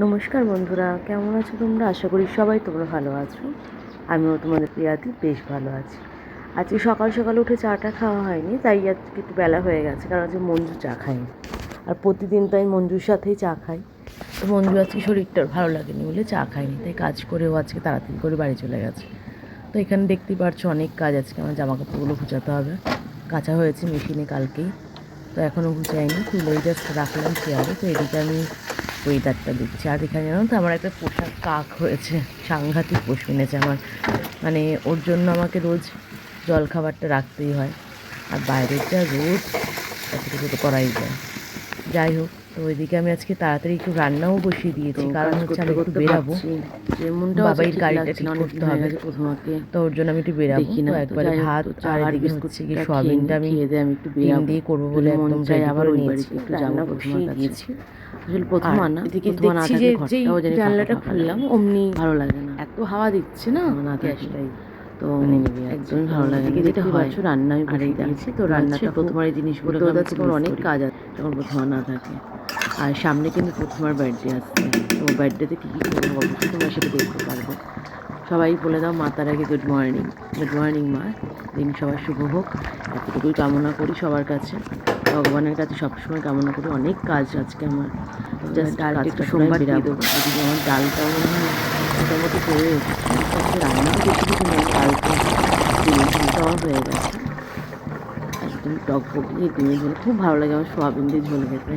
নমস্কার বন্ধুরা, কেমন আছো তোমরা? আশা করি সবাই তোমরা ভালো আছো। আমিও তোমাদের প্রিয়াতি বেশ ভালো আছি। আজকে সকাল সকাল উঠে চাটা খাওয়া হয়নি, তাই আজকে একটু বেলা হয়ে গেছে, কারণ আজকে মঞ্জু চা খায়নি। আর প্রতিদিন তাই মঞ্জুর সাথেই চা খাই। তো মঞ্জু আজকে শরীরটা ভালো লাগেনি বলে চা খায়নি, তাই কাজ করেও আজকে তাড়াতাড়ি করে বাড়ি চলে গেছে। তো এখানে দেখতেই পারছো অনেক কাজ আজকে, আমার জামা কাপড়গুলো গুছাতে হবে। কাঁচা হয়েছে মেশিনে কালকেই, তো এখনও গুছাইনি, তুলেই জাস্ট রাখলাম চেয়ারে। তো এদিকে আমি ওয়েদারটা দেখছি। আর এখানে জানো তো আমার একটা পোষা কাক হয়েছে, সাংঘাতিক পোষ মেনেছে আমার। মানে ওর জন্য আমাকে রোজ জল খাবারটা রাখতেই হয়, আর বাইরের যা রোদ তাতে কিছু তো করাই যায়। যাই হোক, তো ওইদিকে আমি আজকে তাড়াতাড়ি একটু রান্নাও বসিয়ে দিয়েছি, কারণ হচ্ছে আমি একটু বেরাবো, বাবাইয়ের গাড়িটা ঠিক করতে হবে। তো ওর জন্য আমি একটু বেরাবো, তো একবারে ভাত আর এদিকে হচ্ছে কি সোয়াবিনটা আমি ডিম দিয়ে করবো বলে একদম রেডি করে নিয়েছি, রান্না বসিয়ে দিয়েছি। আসলে প্রথম আনা এদিকে দেখছি যে যেই জানলাটা খুললাম অমনি ভালো লাগে না, এত হাওয়া দিচ্ছে না গ্যাসটাই, তো একদমই ভালো লাগে না। যেটা হয় রান্না আমি বসিয়ে দিয়েছি, তো রান্নাটা প্রথমবার এই জিনিসগুলো অনেক কাজ আছে যখন প্রথমবার না থাকে। আর সামনে কিন্তু প্রথমবার বার্থডে আসছে, তো বার্থডেতে কী কী করবো অবশ্যই তোমরা সেটা দেখতে পারবে। সবাই বলে দাও মা তার আগে গুড মর্নিং। গুড মর্নিং মা, দিন সবার শুভ হোক, এতটুকুই কামনা করি সবার কাছে, ভগবানের কাছে সবসময় কামনা করি। অনেক কাজ আজকে আমার, জাস্ট ডালটা একটু সোমবার দিয়ে দেবো। এদিকে আমার ডালটাও মনে হয় মোটামুটি হয়ে এসেছে, আজকে রান্নাও বেশি কিছু নেই, ডালটা ডিমের ঝোলটাও হয়ে গেছে, একদম টক বক দিয়ে ডিমের ঝোল খুব ভালো লাগে আমার, সোয়াবিন দিয়ে ঝোল খেতে।